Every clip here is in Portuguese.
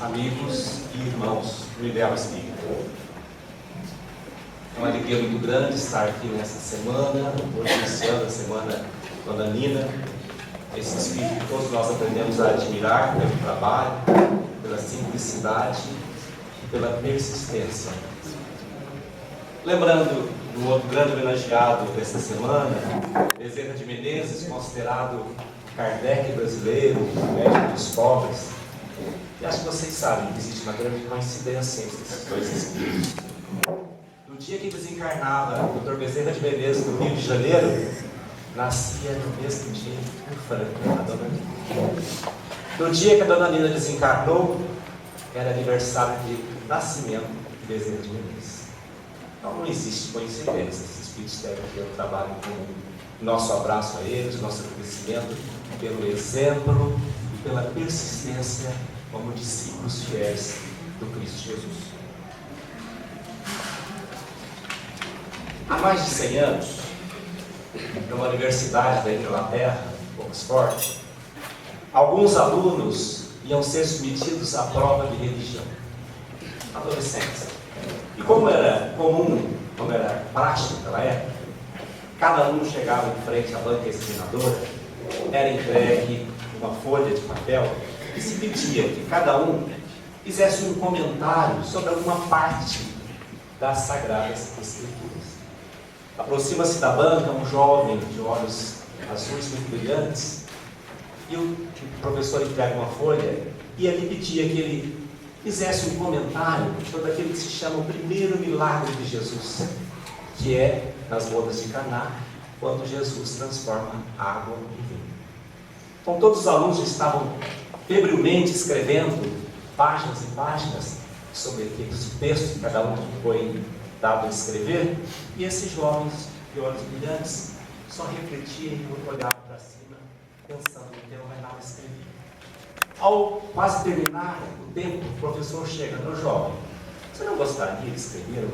amigos e irmãos do Ideal Espírita. É uma alegria muito grande estar aqui nessa semana, hoje iniciando a semana Dona Nina, esse espírito que todos nós aprendemos a admirar pelo trabalho, pela simplicidade e pela persistência. Lembrando do outro grande homenageado desta semana, Bezerra de Menezes, considerado Kardec brasileiro, médico dos pobres. E acho que vocês sabem que existe uma grande coincidência entre esses dois espíritos. No dia que desencarnava o Dr. Bezerra de Menezes, no Rio de Janeiro, nascia no mesmo dia em Franca, a Dona Nina. No dia que a Dona Nina desencarnou, era aniversário de nascimento de Bezerra de Menezes. Então não existe coincidência, esses espíritos devem ter um trabalho comum. Nosso abraço a eles, nosso agradecimento pelo exemplo e pela persistência como discípulos fiéis do Cristo Jesus. Há mais de 100 anos, numa universidade da Inglaterra, Oxford, alguns alunos iam ser submetidos à prova de religião, adolescentes. E como era comum, como era prático naquela época, cada aluno chegava em frente à banca examinadora, era entregue uma folha de papel e se pedia que cada um fizesse um comentário sobre alguma parte das Sagradas Escrituras. Aproxima-se da banca um jovem de olhos azuis muito brilhantes e o professor entrega uma folha e ele pedia que ele fizesse um comentário sobre aquele que se chama o primeiro milagre de Jesus, que é nas bodas de Caná, quando Jesus transforma água em vinho. Então todos os alunos estavam febrilmente escrevendo páginas e páginas sobre aqueles textos que cada um foi dado a escrever, e esses jovens de olhos brilhantes só refletiam e olhavam para cima, pensando no tema, mas nada escreviam. Ao quase terminar o tempo, o professor chega no jovem: você não gostaria de escrever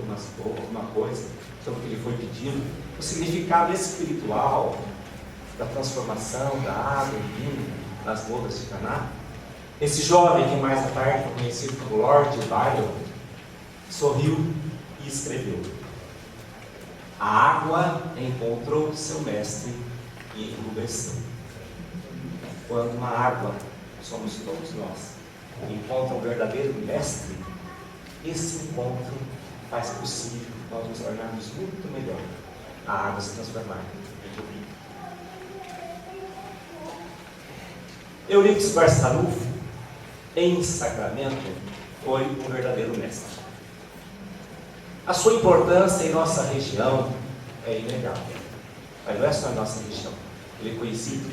alguma coisa sobre o que lhe foi pedido? O significado espiritual da transformação da água em vinho nas bodas de Caná? Esse jovem, que mais à tarde foi conhecido como Lord Byron, sorriu e escreveu: a água encontrou seu mestre e enrubesceu. Quando uma água, somos todos nós, encontra o verdadeiro mestre, esse encontro faz possível nós nos tornarmos muito melhor, a água se transformar em vinho. Eurípides Barçanufo, em Sacramento, foi um verdadeiro mestre. A sua importância em nossa região é inegável, mas não é só em nossa região, ele é conhecido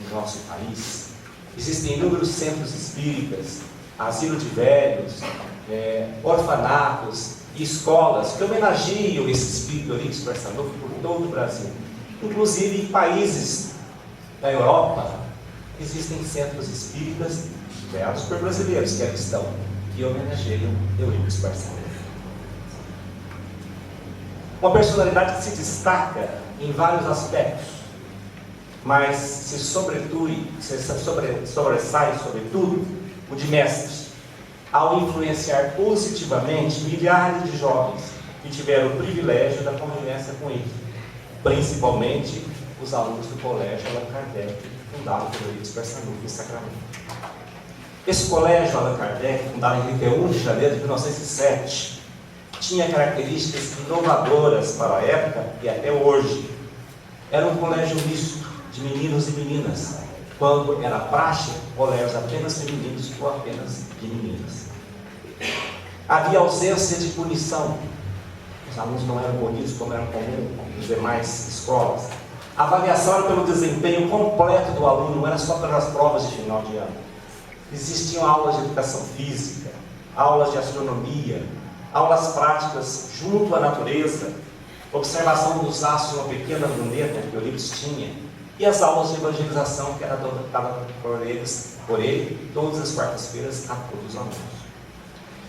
no nosso país. Existem inúmeros centros espíritas, asilo de velhos, orfanatos e escolas que homenageiam esse espírito Eurípides Barçanufo por todo o Brasil. Inclusive em países da Europa existem centros espíritas criados por brasileiros que aqui estão, que homenageiam Eurípides Barçanufo. Uma personalidade que se destaca em vários aspectos, mas se sobressai sobretudo o de mestre, ao influenciar positivamente milhares de jovens que tiveram o privilégio da convivência com ele, principalmente os alunos do Colégio Allan Kardec, fundado por Eurípides Barçanufo em Sacramento. Esse colégio Allan Kardec, fundado em 31 de janeiro de 1907, tinha características inovadoras para a época e até hoje. Era um colégio misto de meninos e meninas, quando era prática, colégios apenas femininos ou apenas de meninas. Havia ausência de punição, os alunos não eram punidos como era comum nas demais escolas. A avaliação era pelo desempenho completo do aluno, não era só pelas provas de final de ano. Existiam aulas de educação física, aulas de astronomia, aulas práticas junto à natureza, observação dos astros, uma pequena luneta que Eurípides tinha, e as aulas de evangelização que era dada por ele todas as quartas-feiras a todos os alunos.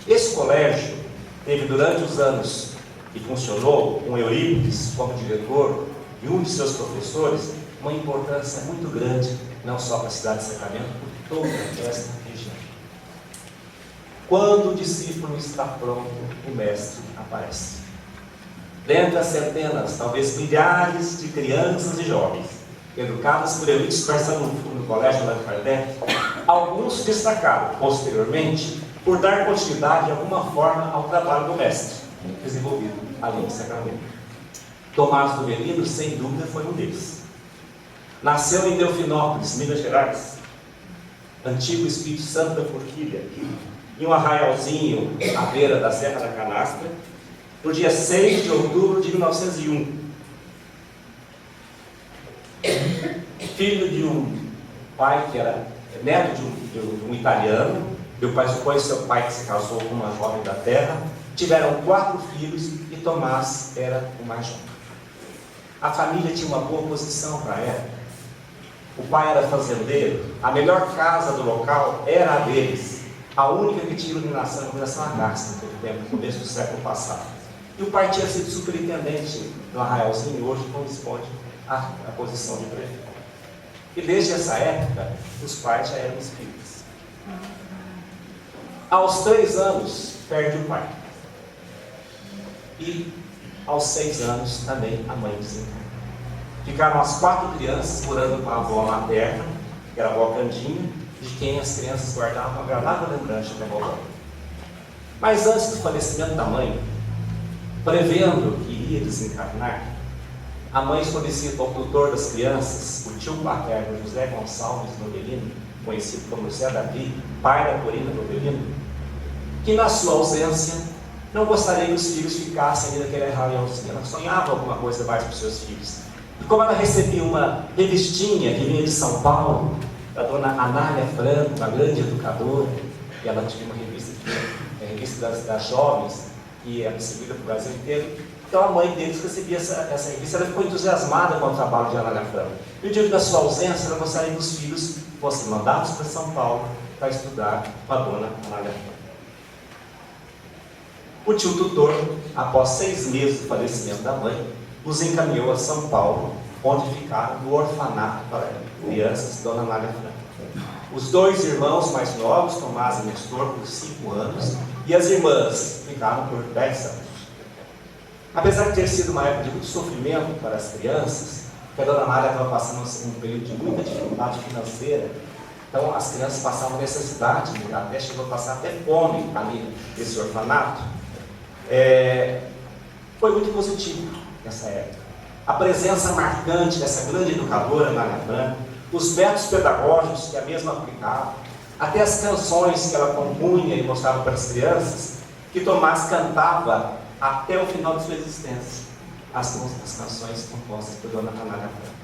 Esse colégio teve, durante os anos que funcionou, com Eurípides como diretor e um de seus professores, uma importância muito grande, não só para a cidade de Sacramento, por toda esta região. Quando o discípulo está pronto, o mestre aparece. Dentre as centenas, talvez milhares de crianças e jovens, educadas por Euripides no colégio Allan Kardec, alguns se destacaram, posteriormente, por dar continuidade de alguma forma ao trabalho do mestre, desenvolvido ali em Sacramento. Tomás do Melino, sem dúvida, foi um deles. Nasceu em Delfinópolis, Minas Gerais, antigo Espírito Santo da Forquilha, em um arraialzinho à beira da Serra da Canastra, no dia 6 de outubro de 1901. Filho de um pai que era neto de um italiano, depois seu pai que se casou com uma jovem da terra, tiveram 4 filhos e Tomás era o mais jovem. A família tinha uma boa posição para a época. O pai era fazendeiro, a melhor casa do local era a deles, a única que tinha iluminação a gás naquele tempo, no começo do século passado. E o pai tinha sido superintendente no arraialzinho e hoje corresponde à posição de prefeito. E desde essa época, os pais já eram espíritas. Aos 3 anos, perde o pai. E aos 6 anos, também a mãe desencarna. Ficaram as 4 crianças morando com a avó materna, que era a avó Candinha, de quem as crianças guardavam uma agradável lembrança da vovó. Mas antes do falecimento da mãe, prevendo que iria desencarnar, a mãe solicita ao tutor das crianças, o tio paterno José Gonçalves Novelino, conhecido como José Davi, pai da Corina Novelino, que na sua ausência não gostaria que os filhos ficassem ali naquele arraialzinho. Ela sonhava alguma coisa mais para os seus filhos. E como ela recebia uma revistinha que vinha de São Paulo, da dona Anália Franco, uma grande educadora, e ela tinha uma revista, a revista das jovens, que era distribuída para o Brasil inteiro. Então a mãe deles recebia essa revista, ela ficou entusiasmada com o trabalho de Anália Franco. E o dia da sua ausência, ela gostaria que os filhos fossem mandados para São Paulo para estudar com a dona Anália Franco. O tio tutor, após 6 meses do falecimento da mãe, os encaminhou a São Paulo, onde ficaram no orfanato para crianças, Dona Anália Franco. Os 2 irmãos mais novos, Tomás e Nestor, por 5 anos, e as irmãs ficaram por 10 anos. Apesar de ter sido uma época de muito sofrimento para as crianças, porque a Dona Anália estava passando um período de muita dificuldade financeira, então as crianças passavam necessidade, até chegou a passar até fome ali nesse orfanato. Foi muito positivo nessa época. A presença marcante dessa grande educadora, Anália Franco, os métodos pedagógicos que a mesma aplicava, até as canções que ela compunha e mostrava para as crianças, que Tomás cantava até o final de sua existência, as canções compostas por Dona Anália Franco.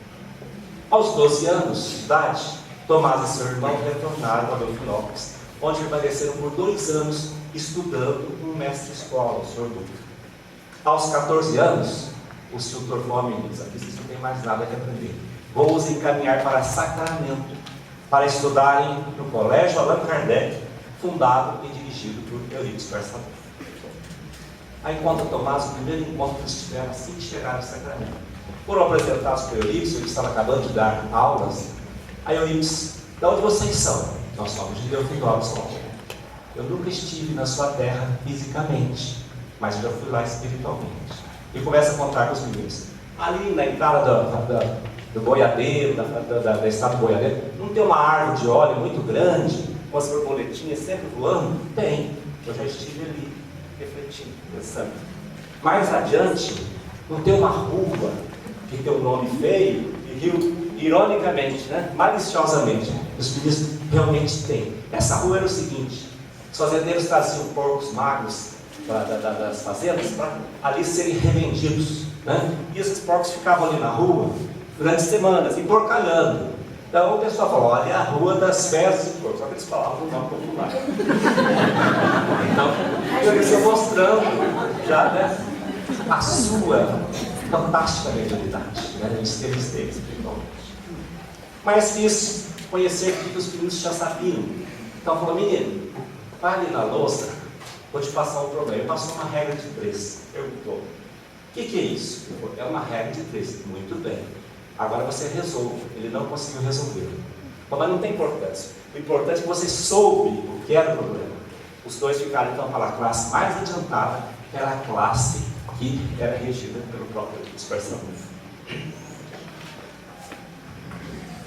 Aos 12 anos de idade, Tomás e seu irmão retornaram a Delfinópolis, onde permaneceram por 2 anos estudando com um mestre-escola, o Sr. Dutra. Aos 14 anos, o tio tornou a meninos: aqui vocês não têm mais nada que aprender. Vou os encaminhar para Sacramento, para estudarem no Colégio Allan Kardec, fundado e dirigido por Euripides Barçalão. Aí encontra Tomás, o primeiro encontro que eles tiveram assim que chegaram em Sacramento. Foram apresentados por Euripides, ele estava acabando de dar aulas. Aí Euripides: de onde vocês são? Nós somos de Delfinópolis. Eu nunca estive na sua terra fisicamente, mas eu já fui lá espiritualmente. E começa a contar com os meninos. Ali na entrada do boiadeiro, da estrada do boiadeiro, não tem uma árvore de óleo muito grande, com as borboletinhas sempre voando? Tem. Eu já estive ali, refletindo, pensando. Mais adiante, não tem uma rua que tem um nome feio e riu, ironicamente, né? Maliciosamente. Os meninos realmente têm. Essa rua era o seguinte: os fazendeiros traziam porcos magros das fazendas para ali serem revendidos, né? E esses porcos ficavam ali na rua durante semanas, emporcalhando. Então o pessoal falou: olha, é a rua das fezes de porco. Só que eles falavam o nome popular. Então, eu estou mostrando já, né, a sua fantástica mediunidade, né? Eles deles, principalmente. Mas quis conhecer o que os meninos já sabiam. Então falou: menino, vai ali na louça, vou te passar um problema. Ele passou uma regra de 3. Perguntou: o que é isso? Falei: é uma regra de 3. Muito bem. Agora você resolve. Ele não conseguiu resolver. Mas não tem importância. O importante é que você soube o que era o problema. Os dois ficaram então para a classe mais adiantada, que era a classe que era regida pelo próprio Eurípides.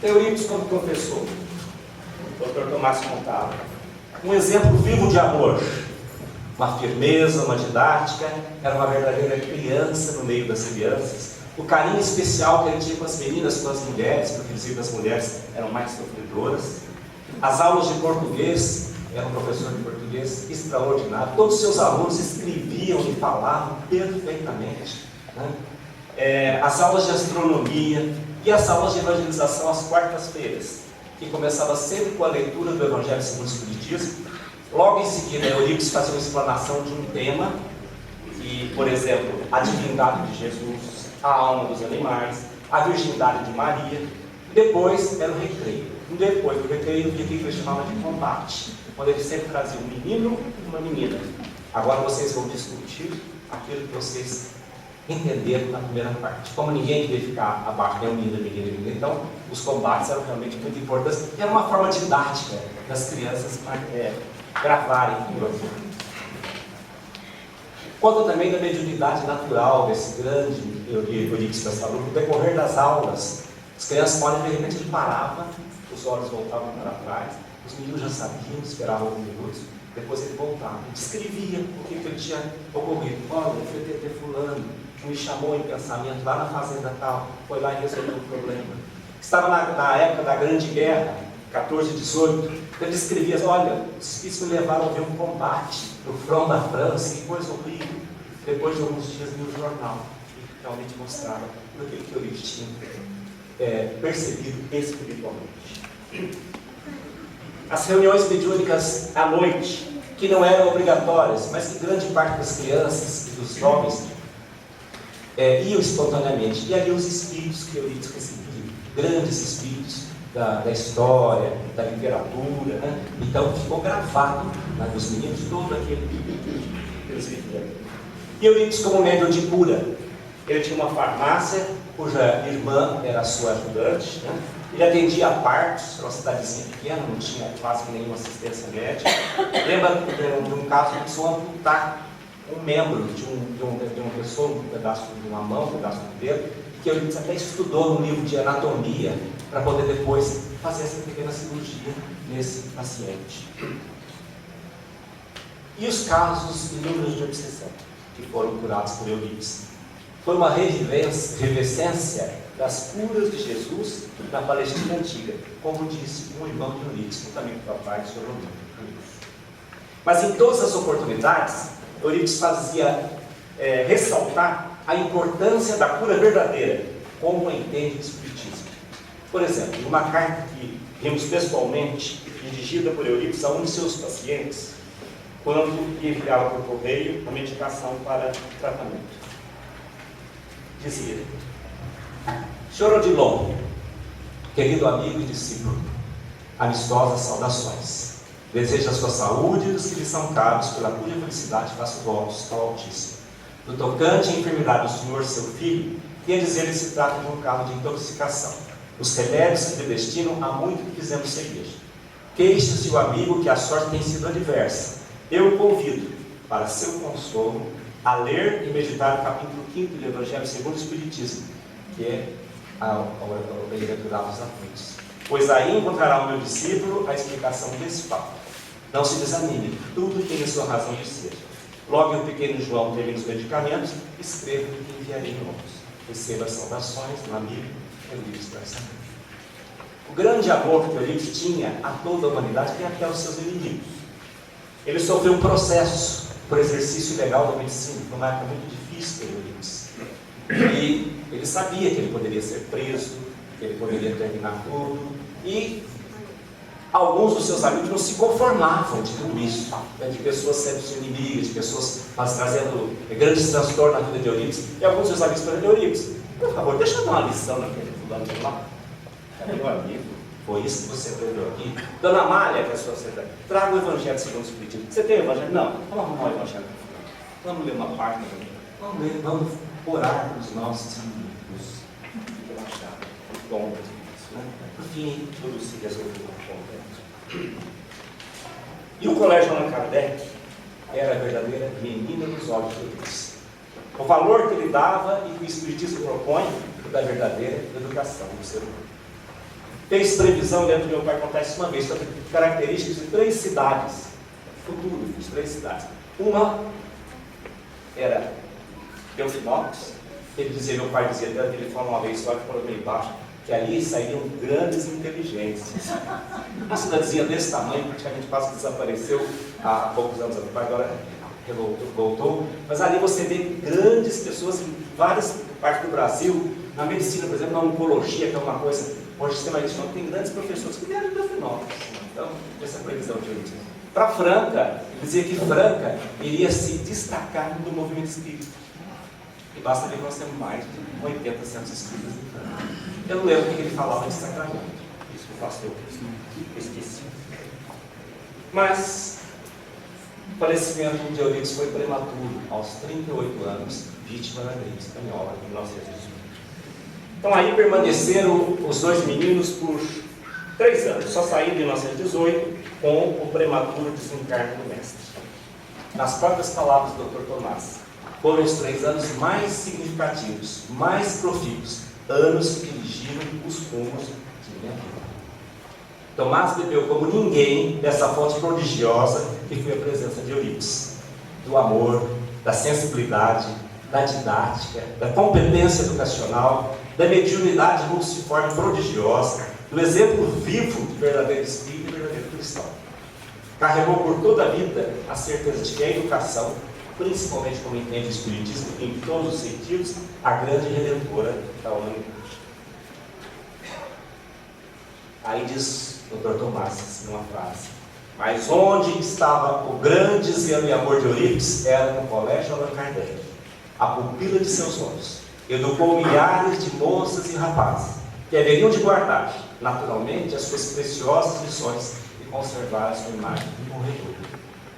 Eurípides, como professor, o Dr. Tomás contava, um exemplo vivo de amor, uma firmeza, uma didática, era uma verdadeira criança no meio das crianças, o carinho especial que ele tinha com as meninas, com as mulheres, porque inclusive as mulheres eram mais sofredoras. As aulas de português, era um professor de português extraordinário, todos os seus alunos escreviam e falavam perfeitamente, né? As aulas de astronomia e as aulas de evangelização às quartas-feiras, que começava sempre com a leitura do Evangelho segundo o Espiritismo. Logo em seguida, Eurípides fazia uma explanação de um tema, e, por exemplo, a divindade de Jesus, a alma dos animais, a virgindade de Maria. Depois era o recreio. Depois do recreio, o que ele chamava de combate, onde ele sempre trazia um menino e uma menina. Agora vocês vão discutir aquilo que vocês entenderam na primeira parte. Como ninguém queria ficar abaixo, nem o menino, nem a menina, então os combates eram realmente muito importantes. E era uma forma didática das crianças gravarem tudo aquilo. Conta também da mediunidade natural desse grande Eurípides Passaruco. No decorrer das aulas, as crianças podem, de repente, ele parava, os olhos voltavam para trás, os meninos já sabiam, esperavam alguns minutos, depois ele voltava, ele descrevia o que ele tinha ocorrido. Olha, eu fui ter fulano, me chamou em pensamento lá na fazenda tal, foi lá e resolveu o problema. Estava na época da Grande Guerra, 14 e 18, ele descrevia, olha, os espíritos me levaram a ver um combate no front da França, que coisa horrível. Depois de alguns dias vi o jornal, e realmente mostrava tudo aquilo que Eurípides tinha percebido espiritualmente. As reuniões mediúnicas à noite, que não eram obrigatórias, mas que grande parte das crianças e dos jovens iam espontaneamente. E ali os espíritos que Eurípides recebia, grandes espíritos da história, da literatura, né? Então ficou gravado nos meninos todo aquele que eles viviam. E Eurípides, como médium de cura, ele tinha uma farmácia cuja irmã era a sua ajudante, né? Ele atendia a partos, era uma cidadezinha pequena, não tinha quase nenhuma assistência médica. Lembra de um caso que precisou amputar um membro de uma pessoa, um pedaço de uma mão, um pedaço do dedo, que Eurípides até estudou no livro de anatomia para poder depois fazer essa pequena cirurgia nesse paciente. E os casos inúmeros de obsessão que foram curados por Eurípides. Foi uma revivescência das curas de Jesus na Palestina Antiga, como disse um irmão de Eurípides, um amigo do papai, o Sr. Romano. Mas em todas as oportunidades, Eurípides fazia ressaltar a importância da cura verdadeira, como entende o Espiritismo. Por exemplo, numa carta que vimos pessoalmente, dirigida por Eurípides a um de seus pacientes, quando enviava por correio a medicação para tratamento. Dizia: Senhor Odilon, querido amigo e discípulo, amistosas saudações. Desejo a sua saúde e dos que lhe são caros, pela pura felicidade faço votos ao Altíssimo. No tocante à enfermidade do senhor, seu filho, queria dizer que se trata de um caso de intoxicação. Os remédios que lhe destinam há muito que fizemos seguir. Queixa-se o amigo que a sorte tem sido adversa. Eu o convido, para seu consolo, a ler e meditar o capítulo 5 do Evangelho segundo o Espiritismo, que é o Bem-aventurado dos aflitos. Pois aí encontrará o meu discípulo a explicação desse fato. Não se desanime, tudo tem a sua razão de ser. Logo o pequeno João termina os medicamentos, escreva e enviarei novos. Receba as saudações do amigo Eurípides Barçanufo. O grande amor que Eurípides tinha a toda a humanidade e até aos seus inimigos. Ele sofreu um processo por exercício ilegal da medicina, foi uma época muito difícil para Eurípides. E ele sabia que ele poderia ser preso, que ele poderia terminar tudo. E alguns dos seus amigos não se conformavam de tudo isso, de pessoas sendo inimigas, de pessoas trazendo grandes transtornos na vida de Eurípides. E alguns dos seus amigos falaram: Eurípides, por favor, deixa eu dar uma lição naquele fulano de lá. É meu amigo, foi isso que você aprendeu aqui. Dona Amália, que é a sua secretária, traga o Evangelho segundo o Espiritismo. Você tem o Evangelho? Não. Vamos arrumar o Evangelho. Vamos ler uma parte. Vamos ler, vamos orar pelos nossos amigos. Relaxar, o dom de Deus, né? Por fim, tudo se resolveu com o convento. E o Colégio Allan Kardec era a verdadeira menina dos olhos de Deus. O valor que ele dava e que o Espiritismo propõe da verdadeira educação do ser humano. Fez previsão, lembro que meu pai contar isso uma vez, sobre características de 3 cidades, futuro de 3 cidades. Uma era Delfinópolis. Ele dizia, meu pai dizia, ele falou uma vez, só que falou meio baixo, que ali saíram grandes inteligências. Uma cidadezinha desse tamanho, praticamente quase desapareceu há poucos anos atrás, agora voltou. Mas ali você vê grandes pessoas em várias partes do Brasil, na medicina, por exemplo, na oncologia, que é uma coisa, hoje o sistema de medicina tem grandes professores que vieram de Delfinópolis. Então, essa previsão de origem. Para Franca, dizia que Franca iria se destacar do movimento espírita. E basta ver que nós temos mais de 80 centros espíritas em Franca. Eu não lembro o que ele falava de sacramento. Isso que eu faço, eu esqueci. Mas o falecimento de Eurípides foi prematuro, aos 38 anos, vítima da gripe espanhola, em 1918. Então aí permaneceram os 2 meninos por 3 anos, só saíram em 1918 com o prematuro desencarne do mestre. Nas próprias palavras do Dr. Tomás, foram os 3 anos mais significativos, mais profícuos, anos que dirigiram os rumos de minha vida. Tomás bebeu como ninguém dessa fonte prodigiosa que foi a presença de Eurípides, do amor, da sensibilidade, da didática, da competência educacional, da mediunidade multiforme prodigiosa, do exemplo vivo de verdadeiro espírito e verdadeiro cristão. Carregou por toda a vida a certeza de que a educação, principalmente como entende o Espiritismo, em todos os sentidos, a grande redentora da humanidade. Aí diz o Dr. Tomás, numa frase, mas onde estava o grande zelo e amor de Eurípides era no colégio Allan Kardec, a pupila de seus olhos. Educou milhares de moças e rapazes, que haveriam de guardar, naturalmente, as suas preciosas lições e conservar a sua imagem de corredor.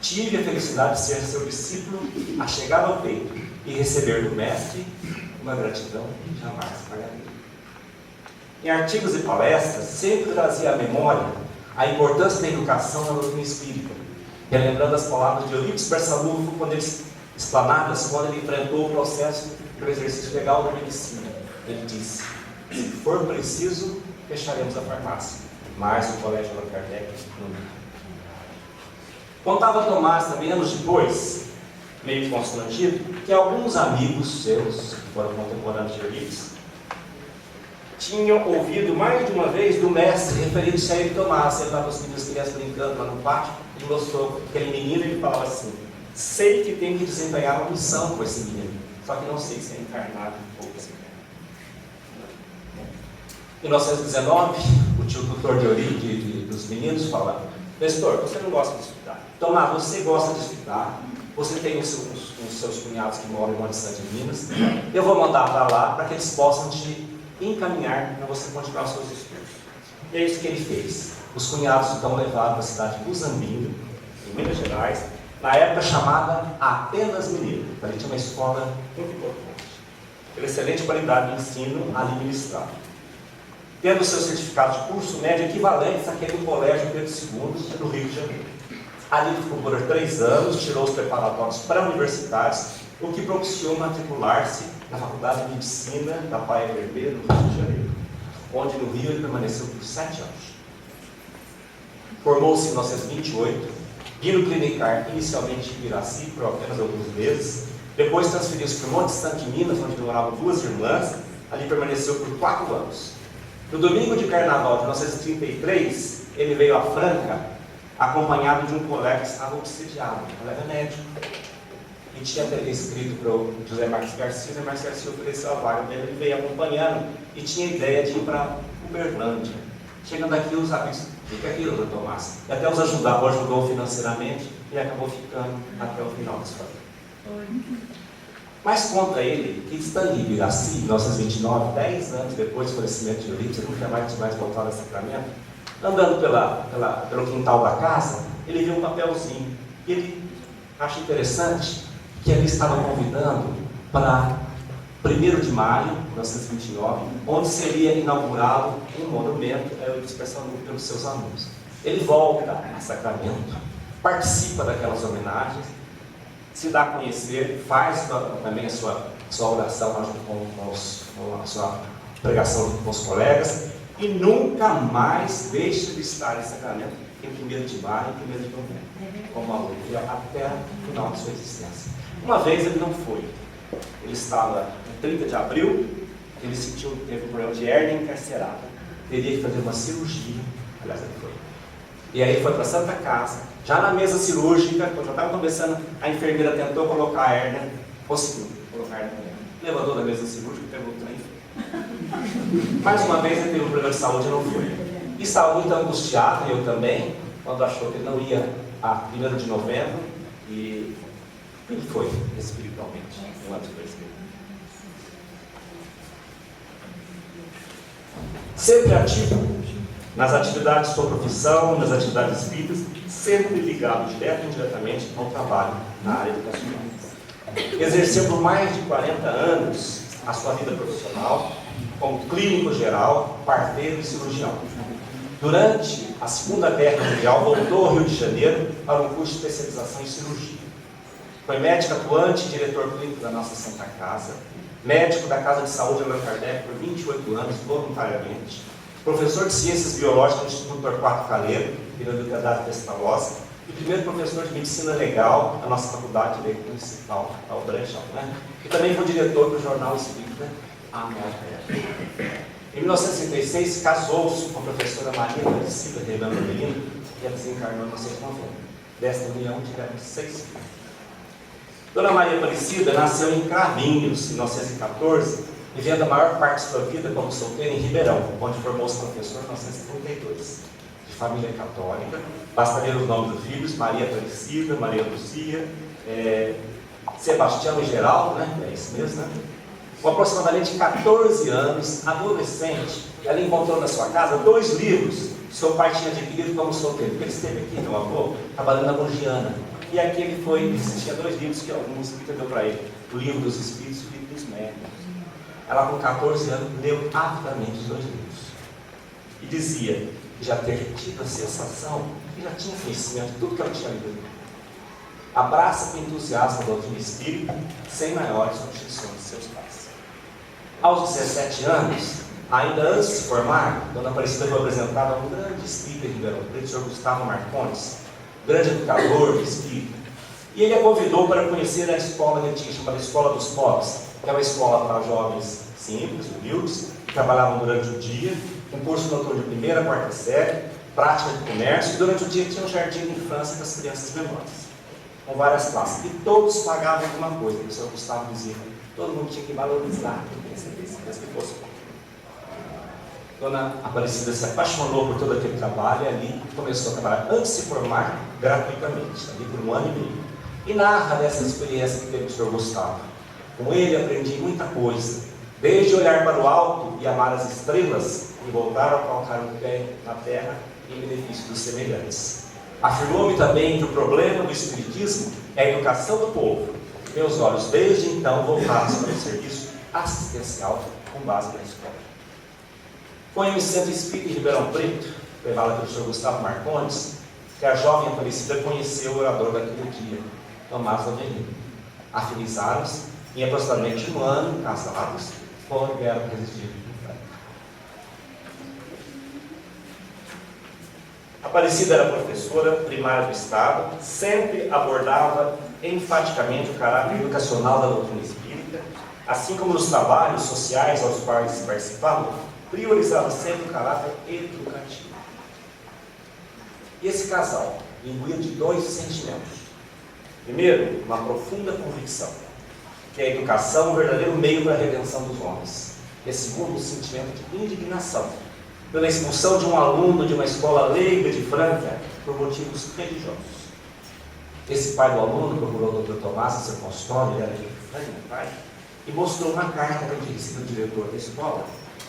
Tive a felicidade de ser seu discípulo, a chegar ao peito e receber do mestre uma gratidão que jamais pagarei. Em artigos e palestras, sempre trazia à memória a importância da educação na doutrina espírita, relembrando as palavras de Eurípides Barçanufo, quando ele explanadas, quando ele enfrentou o processo do exercício legal da medicina. Ele disse, se for preciso, fecharemos a farmácia, mas o colégio Allan Kardec não. Contava Tomás também, anos depois, meio constrangido, que alguns amigos seus, que foram contemporâneos de Eurípides, tinham ouvido mais de uma vez do mestre referindo-se a ele, Tomás. Ele estava com os meninos crianças brincando lá no pátio, ele mostrou aquele menino e ele falava assim, sei que tem que desempenhar uma missão com esse menino, só que não sei se é encarnado ou desencarnado. Em 1919, o tio tutor de origem dos meninos fala, Nestor, você não gosta de estudar. Tomás, você gosta de estudar, você tem os seus cunhados que moram em Monte Santo de Minas, eu vou mandar para lá para que eles possam te encaminhar para você continuar os seus estudos. E é isso que ele fez. Os cunhados então levaram para a cidade de Muzambinho, em Minas Gerais, na época chamada Apenas Mineiro. Ali tinha uma escola muito importante, pela excelente qualidade de ensino ali ministrado. Tendo seu certificado de curso médio equivalente àquele do Colégio Pedro II, no Rio de Janeiro. Ali ficou por 3 anos, tirou os preparatórios pré-universitários, o que propiciou matricular-se na Faculdade de Medicina da Praia Vermelha, no Rio de Janeiro, onde no Rio ele permaneceu por 7 anos. Formou-se em 1928, vindo clinicar inicialmente em Iraci por apenas alguns meses, depois transferiu-se para o Monte Santo de Minas, onde moravam 2 irmãs, ali permaneceu por 4 anos. No domingo de carnaval de 1933, ele veio a Franca, acompanhado de um colega que estava obsediado, um colega médico. E tinha até escrito para o José Marques Garcia, o José Marques Garcia ofereceu a vaga dele, ele veio acompanhando e tinha a ideia de ir para Uberlândia. Chegando aqui, os amigos, fica aqui, doutor Tomás. E até os ajudou financeiramente e acabou ficando até o final da história. Mas conta ele que estando em Iraci, em 1929, 10 anos depois do falecimento de Eurípides, ele nunca mais voltado a Sacramento, andando pelo quintal da casa, ele viu um papelzinho. E ele acha interessante que ali estava convidando para 1º de maio de 1929, onde seria inaugurado um monumento a Eurípides Barçanufo pelos seus alunos. Ele volta a Sacramento, participa daquelas homenagens, se dá a conhecer, faz também a sua oração com a sua pregação com os colegas, e nunca mais deixa de estar em sacramento em 1º de maio e 1º de novembro, como aluno, até o final de sua existência. Uma vez ele não foi, ele estava no 30 de abril, ele teve um problema de hérnia encarcerada, teria que fazer uma cirurgia, aliás ele foi. E aí foi para a Santa Casa, já na mesa cirúrgica, quando já estava começando, a enfermeira tentou colocar a hérnia, conseguiu colocar a hérnia, levantou da mesa cirúrgica, pegou o trem. Mais uma vez ele teve um problema de saúde e não foi. E estava muito angustiado, eu também, quando achou que ele não ia a 1º de novembro, e ele foi espiritualmente, um ano depois. Sempre ativo nas atividades de sua profissão, nas atividades espíritas, sempre ligado direto e indiretamente ao trabalho na área educacional. Exerceu por mais de 40 anos a sua vida profissional como clínico geral, parteiro e cirurgião. Durante a Segunda Guerra Mundial, voltou ao Rio de Janeiro para um curso de especialização em cirurgia. Foi médico atuante e diretor clínico da nossa Santa Casa, médico da Casa de Saúde Allan Kardec por 28 anos, voluntariamente, professor de Ciências Biológicas no Instituto Torquato Carneiro, na Universidade Pestalozzi, e primeiro professor de Medicina Legal da nossa Faculdade de Direito Municipal, da Ubrechão, e também foi diretor do Jornal Espírita A Nova. Em 1966, casou-se com a professora Maria Aparecida Rebelo Avelino, que ela desencarnou em 1990. Desta união tiveram 6 filhos. Dona Maria Aparecida nasceu em Cravinhos, em 1914, vivendo a maior parte de sua vida como solteira em Ribeirão, onde formou-se professor em 1932. De família católica, basta ler os nomes dos filhos: Maria Aparecida, Maria Lucia, Sebastião e Geraldo, É isso mesmo, Com aproximadamente 14 anos, adolescente, ela encontrou na sua casa 2 livros que seu pai tinha adquirido como solteiro, porque ele esteve aqui, meu avô, trabalhando na Mogiana. E aqui ele tinha 2 livros que algum espírito deu para ele: o Livro dos Espíritos e o Livro dos Médiuns. Ela, com 14 anos, leu avidamente os 2 livros. E dizia que já ter tido a sensação que já tinha conhecimento de tudo que ela tinha lido. Abraça com entusiasmo a doutrina espírita, sem maiores objeções de seus pais. Aos 17 anos, ainda antes de se formar, Dona Aparecida foi apresentada a um grande espírita em Ribeirão Preto, o Sr. Gustavo Marcondes, grande educador de espírita. E ele a convidou para conhecer a escola que ele tinha chamada Escola dos Pobres, que é uma escola para jovens simples, humildes, que trabalhavam durante o dia, um curso noturno de 1ª a 4ª série, prática de comércio, e durante o dia tinha um jardim de infância das crianças menores, com várias classes. E todos pagavam alguma coisa. O Sr. Gustavo dizia: todo mundo tinha que valorizar quem recebesse, mesmo que fosse. Dona Aparecida se apaixonou por todo aquele trabalho e ali começou a trabalhar, antes de se formar, gratuitamente, ali por 1 ano e meio. E narra dessa experiência que teve com o Sr. Gustavo. Com ele aprendi muita coisa, desde olhar para o alto e amar as estrelas, e voltar a colocar o pé na terra em benefício dos semelhantes. Afirmou-me também que o problema do Espiritismo é a educação do povo. Meus olhos, desde então, voltados para o serviço assistencial com base na escola. Foi em um centro espírita em Ribeirão Preto, levado pelo Sr. Gustavo Marcondes, que a jovem Aparecida conheceu o orador daquele dia, Tomás Avelino. Afinizaram-se, em aproximadamente 1 ano, casados, vieram residir no Franca. Aparecida era professora primária do Estado, sempre abordava enfaticamente o caráter educacional da doutrina espírita, assim como nos trabalhos sociais aos quais participava, priorizava sempre o caráter educativo. E esse casal, imbuído de 2 sentimentos. Primeiro, uma profunda convicção que a educação é o verdadeiro meio para a redenção dos homens. E segundo, um sentimento de indignação pela expulsão de um aluno de uma escola leiga de Franca por motivos religiosos. Esse pai do aluno procurou o Dr. Tomás em seu consultório, ele era de Franca, pai, e mostrou uma carta que ele recebeu do diretor da escola,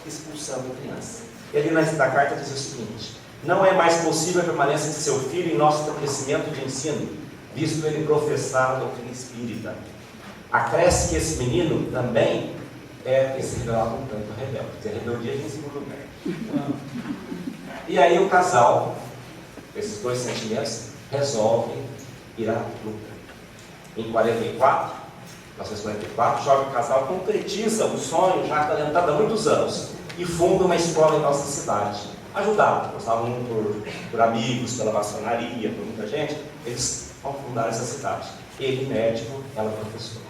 expulsando a criança. E ali na carta dizia o seguinte: não é mais possível a permanência de seu filho em nosso estabelecimento de ensino, visto ele professar a doutrina espírita. Acresce que esse menino também se revelava um tanto rebelde, porque a rebeldia em segundo lugar. E aí o casal, esses 2 sentimentos, resolvem ir à luta. Em 1944, o jovem casal concretiza um sonho já acalentado há muitos anos e funda uma escola em nossa cidade. Ajudado por alunos, por amigos, pela maçonaria, por muita gente, eles vão fundar essa cidade. Ele médico, ela professora.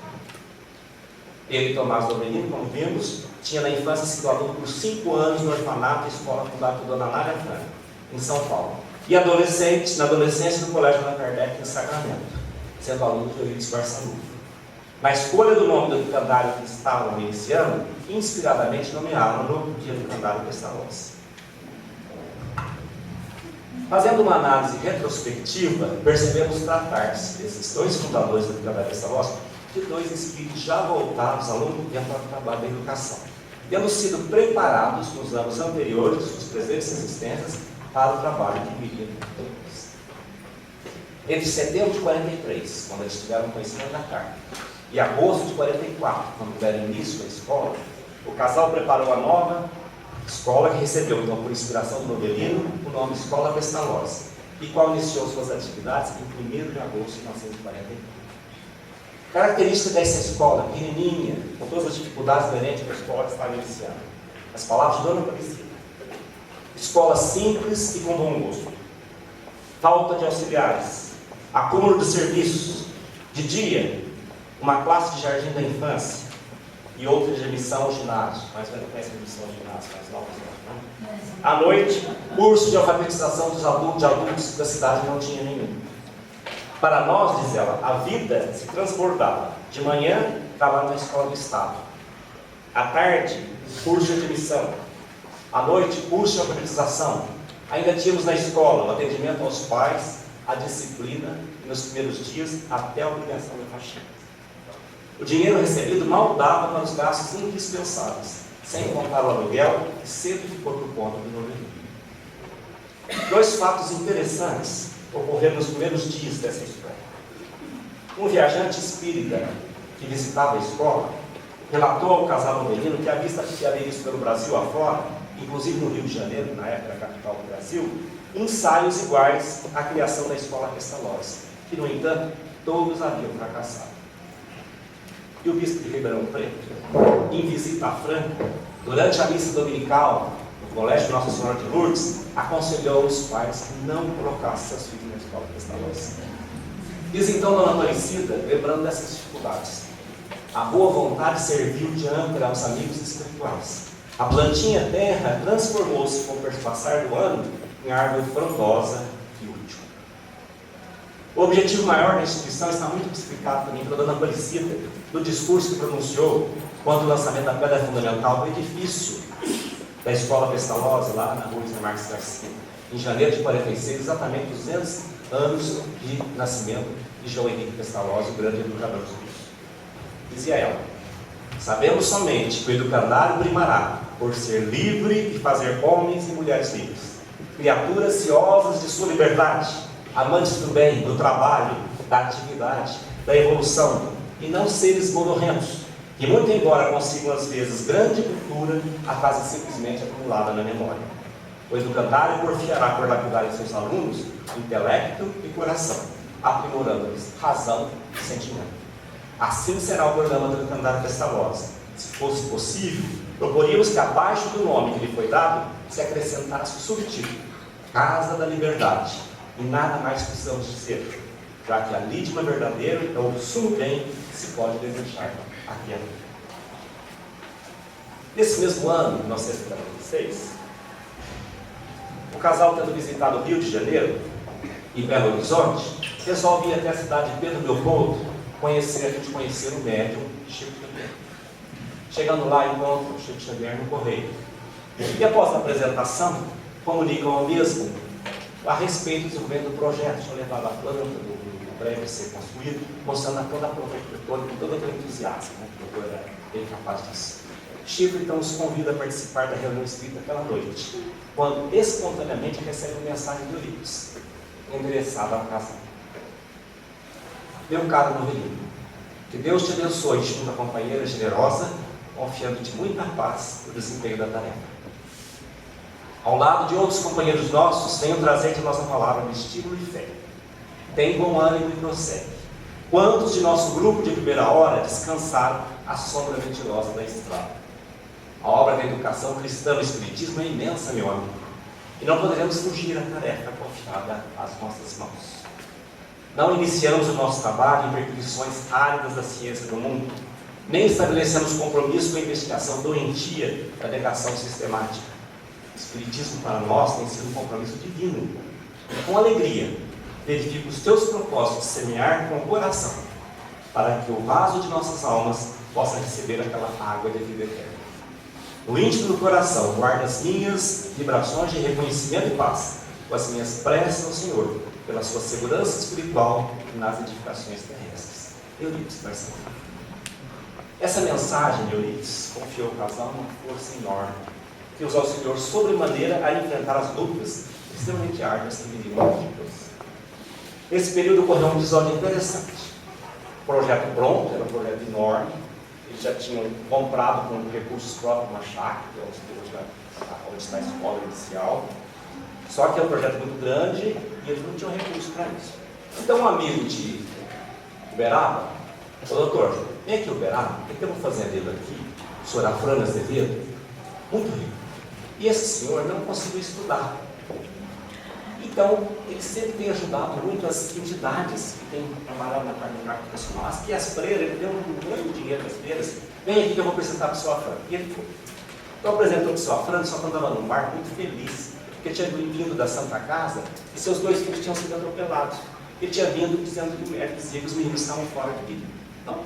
Ele, Tomás Novelino, como vimos, tinha na infância sido aluno por 5 anos no orfanato e escola fundada por Dona Nália Franco, em São Paulo. E na adolescência no Colégio Allan Kardec, em Sacramento, sendo aluno de Eurípides Barçanufo. Na escolha do nome do educandário que estavam iniciando, inspiradamente nomearam-no de Educandário Pestalozzi. Fazendo uma análise retrospectiva, percebemos tratar-se desses dois fundadores do Educandário Pestalozzi de dois espíritos já voltados a longo tempo ao trabalho da educação, tendo sido preparados nos anos anteriores de suas presentes existências para o trabalho que viria depois. Entre setembro de 43, quando eles tiveram conhecimento da carta, e agosto de 44, quando deram início à escola, o casal preparou a nova escola que recebeu, então, por inspiração do Novelino, o nome Escola Pestalozzi, e qual iniciou suas atividades em 1º de agosto de 1944. Característica dessa escola, pequenininha, com todas as dificuldades inerentes à escola que estava iniciando. As palavras de Dona Aparecida. Escola simples e com bom gosto. Falta de auxiliares. Acúmulo de serviços. De dia, uma classe de jardim da infância e outra de admissão ao ginásio. Mais velho conhece a admissão ao ginásio, mais novos não. À noite, curso de alfabetização dos adultos da cidade não tinha nenhum. Para nós, diz ela, a vida se transbordava. De manhã, trabalho na escola do Estado. À tarde, curso de admissão. À noite, curso de alfabetização. Ainda tínhamos na escola o atendimento aos pais, a disciplina e, nos primeiros dias, até a obrigação da faxina. O dinheiro recebido mal dava para os gastos indispensáveis, sem contar o aluguel, que sempre ficou por conta do Novelino. Dois fatos interessantes ocorreram nos primeiros dias dessa escola. Um viajante espírita que visitava a escola relatou ao casal Novelino que havia visto pelo Brasil afora, inclusive no Rio de Janeiro, na época capital do Brasil, ensaios iguais à criação da escola Pestalozzi, que, no entanto, todos haviam fracassado. E o bispo de Ribeirão Preto, em visita a Franca, durante a missa dominical no Colégio Nossa Senhora de Lourdes, aconselhou os pais que não colocassem seus filhos na escola Pestalozzi. Diz então Dona Aparecida, lembrando dessas dificuldades: a boa vontade serviu de âncora aos amigos espirituais. A plantinha terra transformou-se, com o passar do ano, em árvore frondosa e útil. O objetivo maior da instituição está muito explicado também pela Dona Aparecida, no discurso que pronunciou quando o lançamento da pedra fundamental do edifício da Escola Pestalozzi, lá na rua José Marques Garcia, em janeiro de 46, exatamente 200 anos de nascimento de João Henrique Pestalozzi, o grande educador dos bichos. Dizia ela: sabemos somente que o educandário primará por ser livre e fazer homens e mulheres livres, criaturas ciosas de sua liberdade, amantes do bem, do trabalho, da atividade, da evolução, e não seres modorrentos, que muito embora consigam às vezes grande cultura, a fazem simplesmente acumulada na memória. O educandário porfiará por lapidar em seus alunos intelecto e coração, aprimorando-lhes razão e sentimento. Assim será o programa do Educandário Pestalozzi. Se fosse possível, proporíamos que abaixo do nome que lhe foi dado, se acrescentasse o subtítulo: Casa da Liberdade. E nada mais precisamos dizer, já que a lídima verdadeira é o sumo bem que se pode desejar aqui à vida. Nesse mesmo ano, 1946, o casal, tendo visitado o Rio de Janeiro e Belo Horizonte, resolve ir até a cidade de Pedro Leopoldo conhecer o médium Chico Xavier. Chegando lá, encontram o Chico Xavier no correio. E após a apresentação, comunicam ao mesmo a respeito do desenvolvimento do projeto. Já levava a planta do prédio a ser construído, mostrando toda a prova, com todo aquele entusiasmo, né, que era ele capaz disso. Chico então os convida a participar da reunião espírita aquela noite, quando espontaneamente recebe uma mensagem de Eurípides, endereçada à casa. Meu caro Novelino, que Deus te abençoe junto à companheira generosa, confiando-te muita paz no desempenho da tarefa. Ao lado de outros companheiros nossos, venho trazer-te nossa palavra de estímulo e fé. Tem bom ânimo e prossegue. Quantos de nosso grupo de primeira hora descansaram à sombra ventilosa da estrada? A obra da educação cristã no Espiritismo é imensa, meu amigo, e não poderemos fugir da tarefa confiada às nossas mãos. Não iniciamos o nosso trabalho em perquisições áridas da ciência do mundo, nem estabelecemos compromisso com a investigação doentia da negação sistemática. O Espiritismo para nós tem sido um compromisso divino. Com alegria, verifico os teus propósitos de semear com o coração, para que o vaso de nossas almas possa receber aquela água de vida eterna. No íntimo do coração, guardo as minhas vibrações de reconhecimento e paz, com as minhas preces ao Senhor, pela sua segurança espiritual nas edificações terrestres. Euripides Barcelona. Essa mensagem de Euripides confiou ao casal uma força enorme, que os auxiliou sobremaneira a enfrentar as lutas extremamente árduas que viriam de Deus. Nesse período ocorreu um episódio interessante. O projeto pronto, era um projeto enorme, eles já tinham comprado com recursos próprios uma chácara, que é onde está a escola inicial. Só que é um projeto muito grande e eles não tinham recursos para isso. Então um amigo de Uberaba falou: doutor, vem aqui Uberaba, o que eu vou fazer dele aqui? O senhor Afrânio Azevedo, muito rico. E esse senhor não conseguiu estudar. Então, ele sempre tem ajudado muito as entidades que têm trabalhado na parte educacional. As que as freiras, ele deu um grande dinheiro para as freiras. Vem aqui que eu vou apresentar para o seu Afrânio. E ele foi. Então apresentou para o seu Afrânio, o seu Afrânio estava num bar muito feliz, porque tinha vindo da Santa Casa e seus dois filhos tinham sido atropelados. Ele tinha vindo dizendo que o médico dizia que os meninos estavam fora de vida. Então,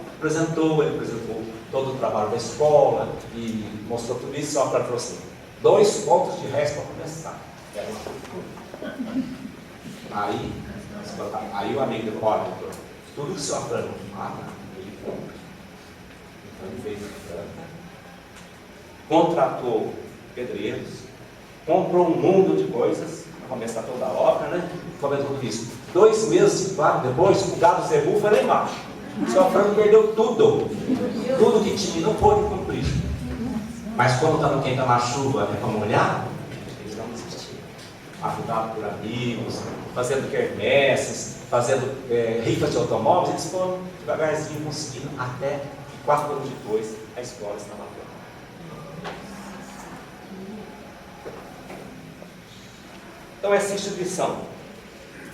ele apresentou todo o trabalho da escola e mostrou tudo isso. O seu Afrânio falou assim: 2 pontos de resto para começar. Aí o amigo dele: olha, doutor, tudo que o seu Afrânio fala, ele compra. Então ele fez a Franca, contratou pedreiros, comprou um mundo de coisas para começar toda a obra, né? Começou tudo isso. 2 meses de trabalho depois, o gado Zebu foi lá embaixo. O seu Afrânio perdeu tudo que tinha, não pôde cumprir. Mas quando estava quente na chuva, para molhar, eles não desistiram. Ajudados por amigos, fazendo quermesses, fazendo rifas de automóveis, eles foram devagarzinho conseguindo, até que 4 anos depois a escola estava pronta. Então essa instituição,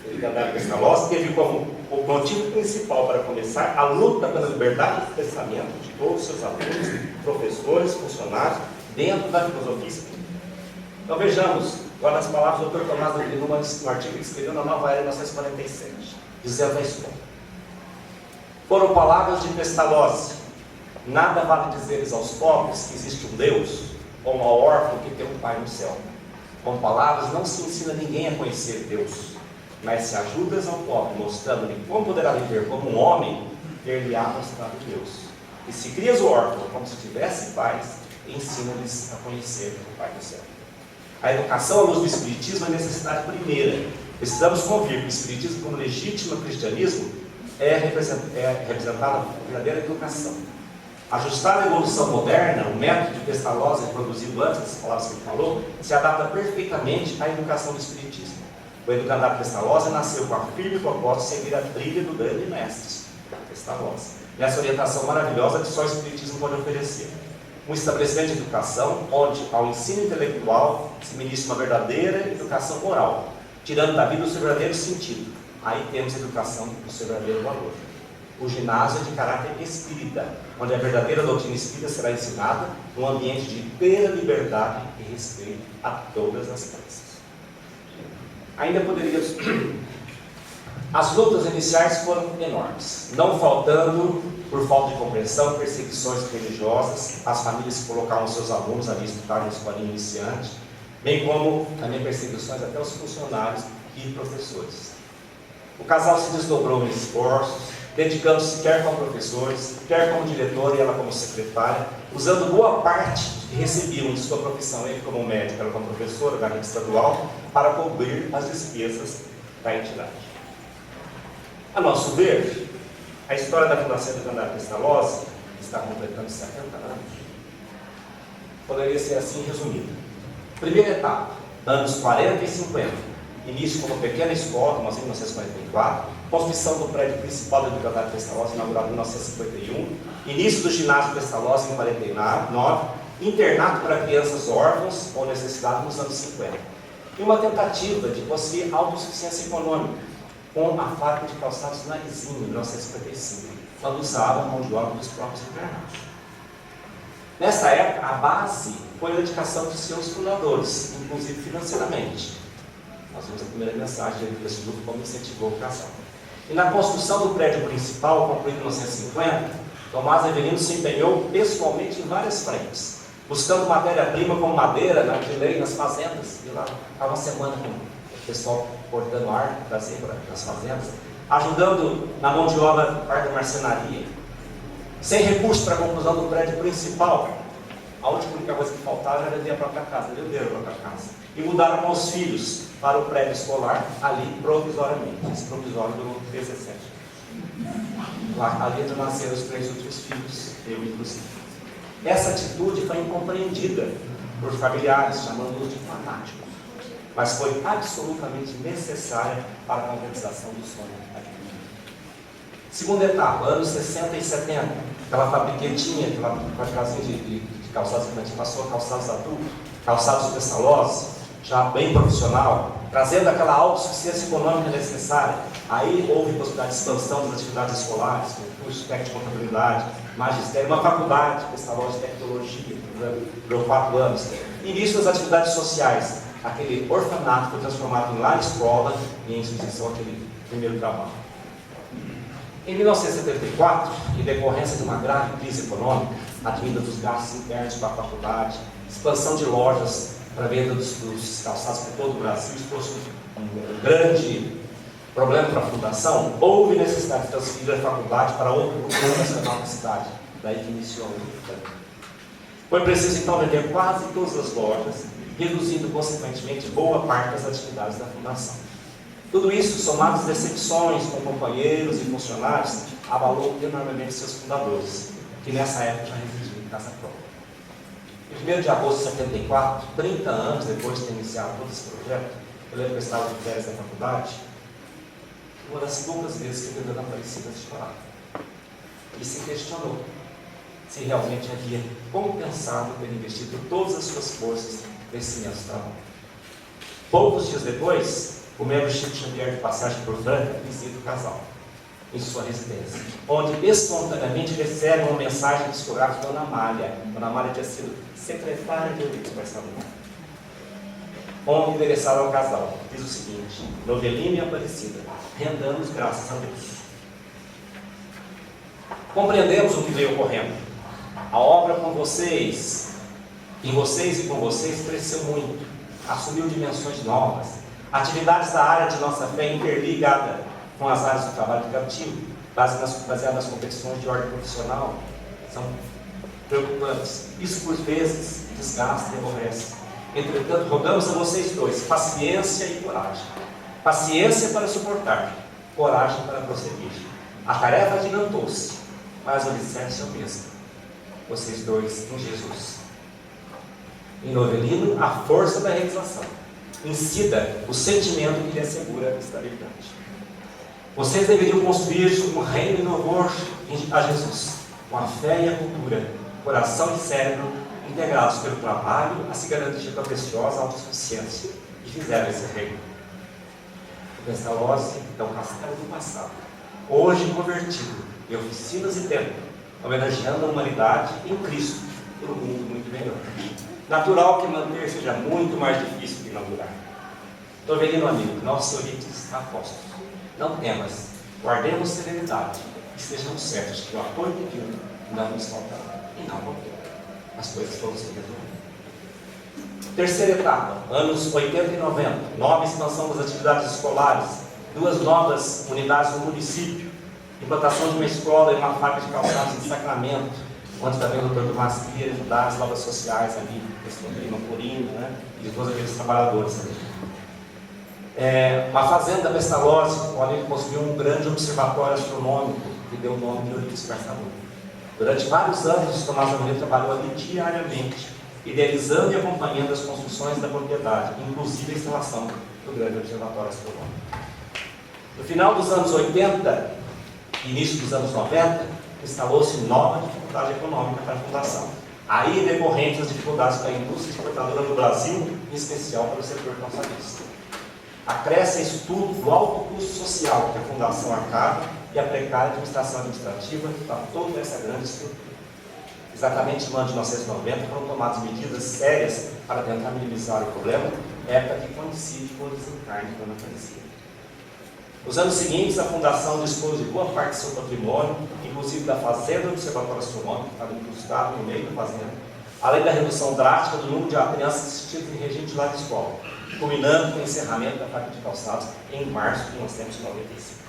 o Candário Pestalozzi, teve como o motivo principal para começar a luta pela liberdade de pensamento de todos os seus alunos, professores, funcionários, dentro da filosofia espírita. Então vejamos agora as palavras do Dr. Tomás de Aquino no artigo que escreveu na Nova Era de 1947, dizendo a história. Foram palavras de Pestalozzi: nada vale dizeres aos pobres que existe um Deus, ou ao órfão que tem um Pai no céu. Com palavras não se ensina ninguém a conhecer Deus, mas se ajudas ao pobre, mostrando-lhe como poderá viver como um homem, ter-lhe-á mostrado Deus. E se crias o órfão como se tivesse pais, ensina-lhes a conhecer o Pai do céu. A educação à luz do Espiritismo é necessidade primeira. Precisamos convir que o Espiritismo, como legítimo cristianismo, é representado por verdadeira educação. Ajustar a evolução moderna, o método de Pestalozzi reproduzido antes das palavras que ele falou, se adapta perfeitamente à educação do Espiritismo. O educandado Pestalozzi nasceu com a firme propósito de seguir a trilha do grande mestre Pestalozzi, nessa orientação maravilhosa que só o Espiritismo pode oferecer. Um estabelecimento de educação onde, ao ensino intelectual, se ministra uma verdadeira educação moral, tirando da vida o seu verdadeiro sentido. Aí temos a educação do seu verdadeiro valor. O ginásio é de caráter espírita, onde a verdadeira doutrina espírita será ensinada num ambiente de inteira liberdade e respeito a todas as classes. Ainda poderíamos... As lutas iniciais foram enormes, não faltando, por falta de compreensão, perseguições religiosas, as famílias que colocavam seus alunos ali estudar na escolinha iniciante, bem como também perseguições até os funcionários e professores. O casal se desdobrou em esforços, dedicando-se quer como professores, quer como diretor e ela como secretária, usando boa parte que recebiam de sua profissão, ele como médico, ela como professora da rede estadual, para cobrir as despesas da entidade. A nosso ver, a história da Fundação do Candário Pestalozzi, que está completando 70 anos, poderia ser assim resumida. Primeira etapa, anos 40 e 50, início como pequena escola, em 1944, construção do prédio principal da Biblioteca Pestalozzi, inaugurado em 1951, início do ginásio Pestalozzi em 1949, internato para crianças órfãos ou necessidade nos anos 50. E uma tentativa de conseguir autossuficiência econômica com a fábrica de calçados Narizinho, em 1955, quando usava a mão de obra dos próprios internatos. Nessa época, a base foi a dedicação de seus fundadores, inclusive financeiramente. Nós vimos a primeira mensagem desse grupo como incentivou o casal. E na construção do prédio principal, concluído em 1950, Tomás Avelino se empenhou pessoalmente em várias frentes, buscando matéria-prima como madeira, narguilé, nas fazendas. E lá estava uma semana com o pessoal cortando árvore, trazer para as fazendas, ajudando na mão de obra parte da marcenaria. Sem recursos para a conclusão do prédio principal, a única coisa que faltava era vender a própria casa, venderam a própria casa. E mudaram com os filhos para o prédio escolar, ali provisoriamente. Esse provisório durou 17 anos. Ali nasceram os 3 outros filhos, eu inclusive. Essa atitude foi incompreendida por familiares, chamando-os de fanáticos, mas foi absolutamente necessária para a concretização do sonho. Segunda etapa, anos 60 e 70, aquela fabriquetinha, aquela casinha de calçados que a gente passou, calçados adultos, calçados Pestalozzi, já bem profissional, trazendo aquela autossuficiência econômica necessária. Aí houve possibilidade de expansão das atividades escolares, com curso técnico de contabilidade, magistério, uma faculdade, Pestalozzi de tecnologia, durou 4 anos. Início das atividades sociais, aquele orfanato foi transformado em lar escola e em instituição aquele primeiro trabalho. Em 1974, em decorrência de uma grave crise econômica, advinda dos gastos internos para a faculdade, expansão de lojas para a venda dos calçados por todo o Brasil, isso trouxe um grande problema para a fundação, houve necessidade de transferir a faculdade para outro grupo nacional da cidade, daí que iniciou a luta. Foi preciso então vender quase todas as lojas, reduzindo consequentemente boa parte das atividades da fundação. Tudo isso, somado às decepções com companheiros e funcionários, abalou enormemente seus fundadores, que nessa época já residiam em casa própria. Em 1º de agosto de 74, 30 anos depois de ter iniciado todo esse projeto, eu lembro que eu estava de férias da faculdade, uma das poucas vezes que eu vi Dona Aparecida chorar. E se questionou se realmente havia compensado ter investido todas as suas forças nesse imenso trabalho. Poucos dias depois, o membro Chico Xavier, de passagem por Franca, visita o casal em sua residência, onde espontaneamente recebe uma mensagem discográfica de Dona Amália. Dona Amália tinha sido secretária de Eurico Barçalona, onde endereçaram ao casal. Diz o seguinte: Novelino e Aparecida, rendamos graças a Deus. Compreendemos o que veio ocorrendo. A obra com vocês, em vocês e com vocês, cresceu muito, assumiu dimensões novas. Atividades da área de nossa fé interligada com as áreas do trabalho educativo, baseadas nas competições de ordem profissional, são preocupantes. Isso, por vezes, desgasta e aborrece. Entretanto, rogamos a vocês dois paciência e coragem. Paciência para suportar, coragem para prosseguir. A tarefa adiantou-se, mas o alicerce é o mesmo. Vocês dois em Jesus. Em Novelino, a força da realização. Em Cida, o sentimento que lhe assegura a estabilidade. Vocês deveriam construir um reino inovador a Jesus, com a fé e a cultura, coração e cérebro integrados pelo trabalho a se garantir com a preciosa autossuficiência, e fizeram esse reino. O Pestalozzi é o castelo do passado, hoje convertido em oficinas e templo, homenageando a humanidade em Cristo, por um mundo muito melhor. Natural que manter seja muito mais difícil que inaugurar. Novelino amigo, nosso orito está a posto. Não temas, guardemos serenidade e sejamos certos que o apoio divino não nos faltará. E não vão ter. As coisas vão se resolver. Terceira etapa, anos 80 e 90, nova expansão das atividades escolares, 2 novas unidades no município, implantação de uma escola e uma fábrica de calçados em Sacramento, onde também o Dr. Tomás queria ajudar as obras sociais ali, questão de Limapurina, né? E todos aqueles trabalhadores ali. Uma fazenda Pestalozzi, onde ele construiu um grande observatório astronômico, que deu o nome de Eurico Barçalona. Durante vários anos, o Tomás Avelino trabalhou ali diariamente, idealizando e acompanhando as construções da propriedade, inclusive a instalação do Grande Observatório Astronômico. No final dos anos 80, início dos anos 90, instalou-se nova dificuldade econômica para a Fundação. Aí decorrente das dificuldades para a indústria exportadora do Brasil, em especial para o setor consagrista. Acresce isso tudo do alto custo social que a Fundação arcava e a precária administração administrativa para toda essa grande estrutura. Exatamente no ano de 1990 foram tomadas medidas sérias para tentar minimizar o problema, época que coincide com o desencarne da Ana Aparecida. Nos anos seguintes, a Fundação dispôs de boa parte do seu patrimônio, inclusive da fazenda do Observatório Astronômico, que estava incrustado no meio da fazenda, além da redução drástica do número de crianças assistidas em regime de lar de escola, culminando com o encerramento da fábrica de calçados em março de 1995.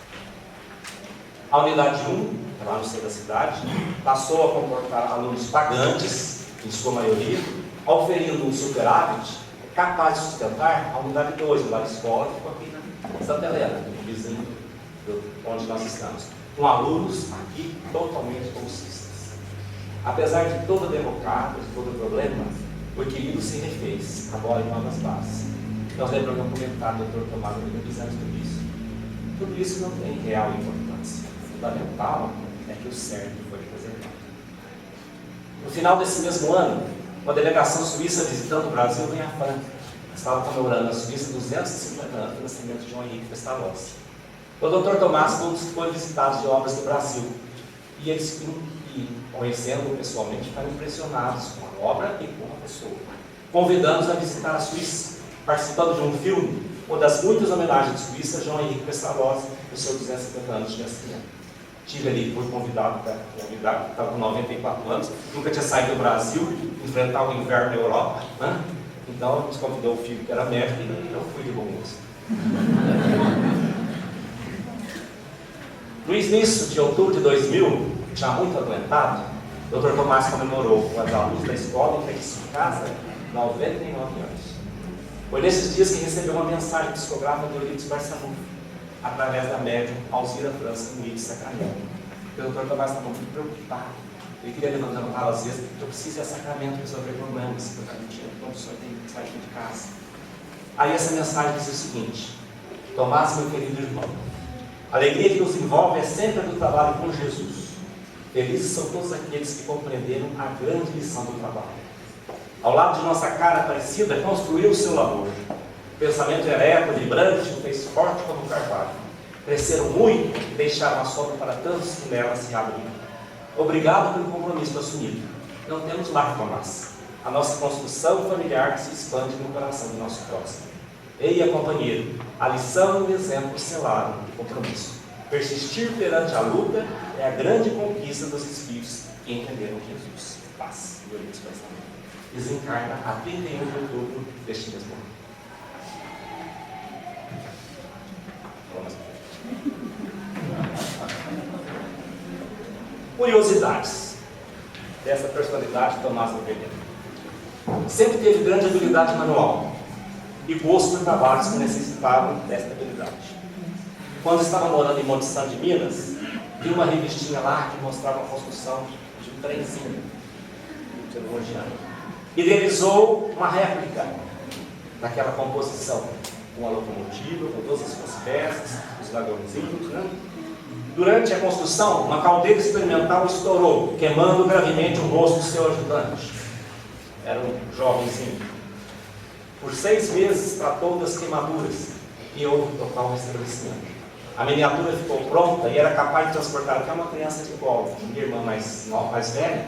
A unidade 1, lá no centro da cidade, passou a comportar alunos pagantes, em sua maioria, oferindo um superávit capaz de sustentar a unidade 2, lá da escola, que ficou aqui na Santa Helena, no vizinho onde nós estamos, com alunos aqui totalmente bolsistas. Apesar de toda a derrocada, de todo o problema, o equilíbrio se refez, agora em novas bases. Nós lembramos um comentário do Dr. Tomás Oliveira tudo isso. Tudo isso não tem real importância. O fundamental é que o cerne foi preservado. No final desse mesmo ano, uma delegação suíça visitando o Brasil vem à Franca. Estava comemorando na Suíça 250 anos do nascimento de João Henrique Pestalozzi. O Dr. Tomás foi visitado de obras do Brasil. E eles, conhecendo-o pessoalmente, ficaram impressionados com a obra e com a pessoa, convidando-os a visitar a Suíça, participando de um filme, uma das muitas homenagens de Suíça, João Henrique Pestalozzi, nos seus 250 anos de nascimento. Tive ali, fui convidado, estava com 94 anos, nunca tinha saído do Brasil, enfrentar o inverno na Europa, né? Então nos convidou o filho que era médico e eu fui de bom gosto. No início de outubro de 2000, já muito adoentado, o Dr. Tomás comemorou com os alunos da escola em de casa 99 anos. Foi nesses dias que recebeu uma mensagem psicográfica do Euripides Barçanufo, através da médium Alzira França Luiz Sacramento. O Dr. Tomás estava muito preocupado. Ele queria levantar às vezes, eu preciso de sacramento para resolver problemas, porque eu não tinha condições de sair de casa. Aí essa mensagem diz o seguinte: Tomás, meu querido irmão, a alegria que nos envolve é sempre a do trabalho com Jesus. Felizes são todos aqueles que compreenderam a grande lição do trabalho. Ao lado de nossa cara Aparecida, construiu o seu labor. O pensamento ereto, vibrante, o fez forte como um carvalho. Cresceram muito e deixaram a sombra para tantos que nela se abriram. Obrigado pelo compromisso assumido. Não temos lar, Tomás. A nossa construção familiar se expande no coração do nosso próximo. Eia, companheiro, a lição e o exemplo selaram o compromisso. Persistir perante a luta é a grande conquista dos espíritos que entenderam Jesus. Paz. Desencarna a 31 de outubro deste mesmo ano. Curiosidades dessa personalidade, Tomás Oliveira. Sempre teve grande habilidade manual e gosto por trabalhos que necessitavam desta habilidade. Quando estava morando em Monte Santo de Minas, vi uma revistinha lá que mostrava a construção de um trenzinho idealizou uma réplica daquela composição, com a locomotiva, com todas as suas peças, os vagãozinhos, né? Durante a construção, uma caldeira experimental estourou, queimando gravemente o rosto do seu ajudante. Era um jovenzinho. Por 6 meses tratou das queimaduras e houve total restabelecimento. A miniatura ficou pronta e era capaz de transportar até uma criança de colo. Minha irmã mais velha,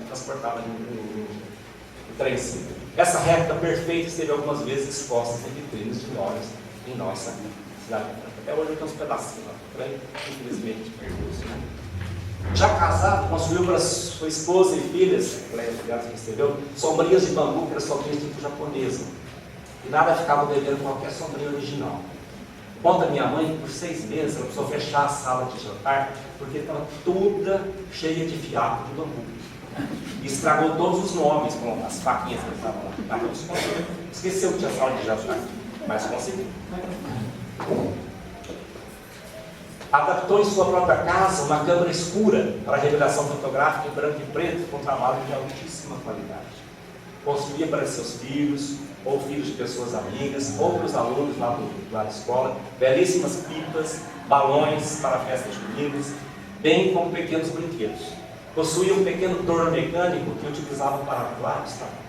transportava no trenzinho. Essa réplica perfeita esteve algumas vezes exposta em vitrines de lojas em nossa cidade. Até hoje tem uns pedacinhos lá, infelizmente perdeu-se. Já casado, construiu para sua esposa e filhas, que recebeu, sombrinhas de bambu, que era sombrinha tipo japonesa. E nada ficava devendo qualquer sombrinha original. Conta minha mãe que por 6 meses ela precisou fechar a sala de jantar, porque estava toda cheia de fiapo de bambu. E estragou todos os móveis com as faquinhas que estavam lá. Esqueceu que tinha sala de jantar, mas conseguiu. Adaptou em sua própria casa uma câmera escura para revelação fotográfica em branco e preto, com trabalho de altíssima qualidade. construía para seus filhos, ou filhos de pessoas amigas, ou para os alunos lá da escola, belíssimas pipas, balões para festas juninas, bem como pequenos brinquedos. Possuía um pequeno torno mecânico que utilizava para vários trabalhos.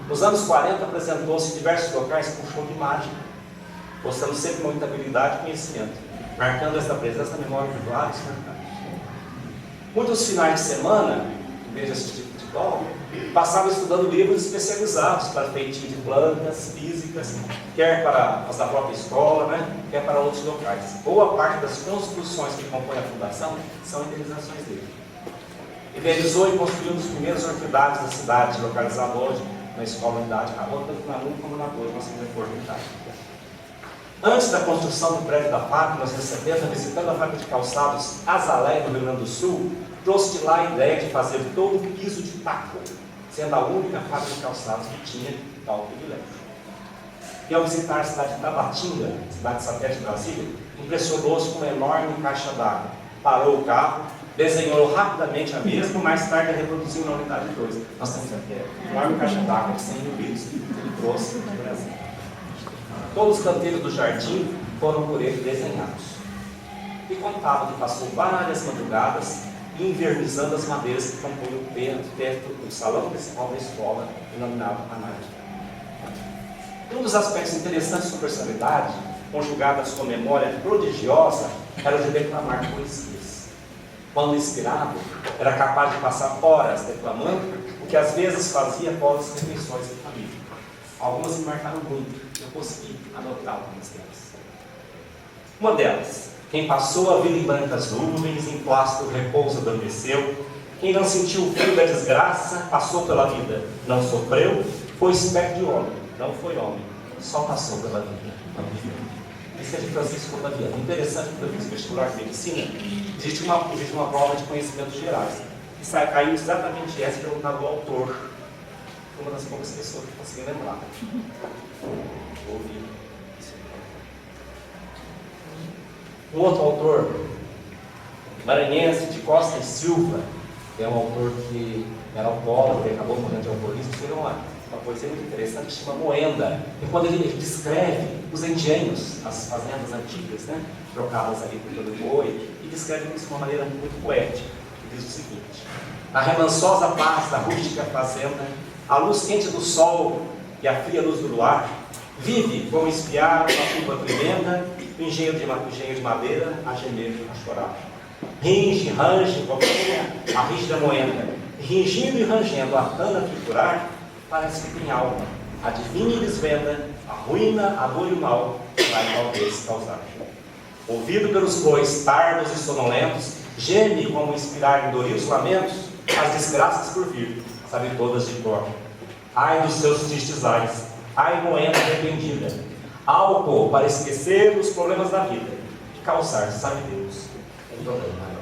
Nos anos 40 apresentou-se em diversos locais com show de mágica, mostrando sempre muita habilidade e conhecimento, marcando esta presença na memória de vários mercados. Muitos finais de semana, em vez de assistir futebol, passavam estudando livros especializados para feitio de plantas, físicas, quer para as da própria escola, né, quer para outros locais. Boa parte das construções que compõem a fundação são idealizações dele. Idealizou e construiu um dos primeiros orquidários da cidade, localizado hoje na escola unidade, tanto na 1 como na 2, nós temos a unidade. Antes da construção do prédio da fábrica, nós recebemos, visitando a fábrica de calçados Azaleia, no Rio Grande do Sul, trouxe de lá a ideia de fazer todo o piso de taco, sendo a única fábrica de calçados que tinha tal privilégio. E ao visitar a cidade de Tabatinga, cidade satélite de Brasília, impressionou-se com uma enorme caixa d'água. Parou o carro, desenhou rapidamente a mesma, mais tarde a reproduziu na unidade 2. Nós temos aqui uma enorme caixa d'água de 100 mil litros que ele trouxe do Brasil. Todos os canteiros do jardim foram por ele desenhados. E contava que passou várias madrugadas invernizando as madeiras que compunham o teto do salão principal da escola, denominado Anália. Um dos aspectos interessantes da personalidade, conjugado à sua memória prodigiosa, era o de declamar poesias. Quando inspirado, era capaz de passar horas declamando, o que às vezes fazia após as refeições de família. Algumas me marcaram muito, eu consegui anotar algumas delas. Uma delas: quem passou a vida em brancas nuvens, em plácido repouso adormeceu. Quem não sentiu o frio da desgraça, passou pela vida, não sofreu, foi espécie de homem, não foi homem, só passou pela vida, não viveu. Isso é de Francisco Otaviano. Interessante, porque eu fiz vestibular de medicina, existe uma prova de conhecimentos gerais. E caiu exatamente essa, perguntava o autor. Uma das poucas pessoas que consegui lembrar. Ouvi. Um outro autor, maranhense, de Costa e Silva, que é um autor que era alcoólatra e acabou morrendo de alcoolismo, escreveu uma poesia muito interessante que se chama Moenda. E quando ele descreve os engenhos, as fazendas antigas, né, trocadas ali por todo o boi, e descreve isso de uma maneira muito poética. Ele diz o seguinte: na remansosa paz da rústica fazenda, a luz quente do sol e a fria luz do luar, vive como espiar uma chuva tremenda, o engenho de madeira a gemer, a chorar. Ringe, range, qualquer a rígida moenda, ringindo e rangendo a cana triturar, parece que tem alma, adivinha e desvenda, a ruína, a dor e o mal, vai talvez causar. Ouvido pelos bois tardos e sonolentos, geme como inspirar em dorios lamentos, as desgraças por vir, sabe todas de cor. Ai dos seus tristes ai moenda arrependida, álcool para esquecer os problemas da vida, e causar, sabe Deus, um problema maior.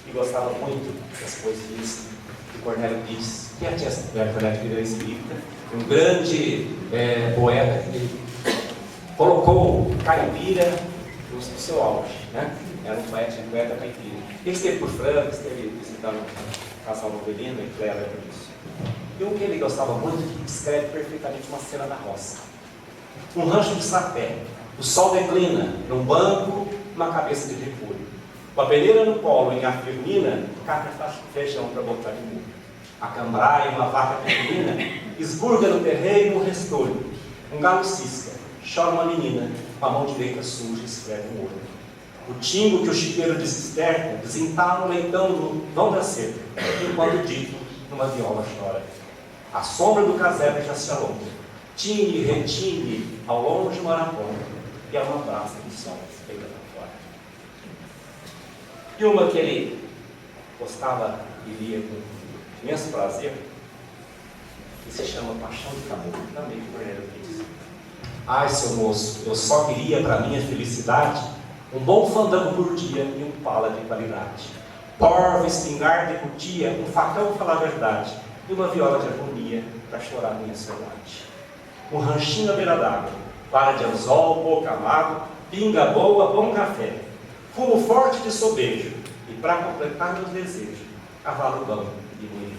E gostava muito das poesias de Cornélio Pires, que é Cornélio Pires era espírita, um grande poeta que colocou caipira no seu auge, né? Era um poeta caipira. Ele esteve por Franca, esteve visitando Casal Novelino e Clélia por isso. E um que ele gostava muito, que descreve perfeitamente uma cena da roça. Um rancho de sapé, o sol declina, num banco, uma cabeça de repolho. Uma peneira no colo, em afirmina, carne feijão para botar de molho. A cambraia, uma vaca pequenina, esburga no terreiro um restolho. Um galo cisca, chora uma menina, com a mão direita suja, escreve um olho. O timbo que o chiqueiro desesterca, desentala no leitão do vão da cerca, enquanto o dito numa viola chora. A sombra do casebre já se alonga, tine, retine, ao longe uma araponga, e há uma brasa de sol pegando fora. E uma que ele gostava e lia com imenso prazer, que se chama Paixão de Caboclo, também de Cornélio Pires. Ai, seu moço, eu só queria para minha felicidade um bom fandango por dia e um pala de qualidade. Porva, espingarda e cutia, um facão falar a verdade, e uma viola de harmonia para chorar minha saudade. Um ranchinho à beira d'água, vara de anzol, boca mágoa, pinga boa, bom café, fumo forte de sobejo, e para completar meus desejos, cavalo bom e bonito.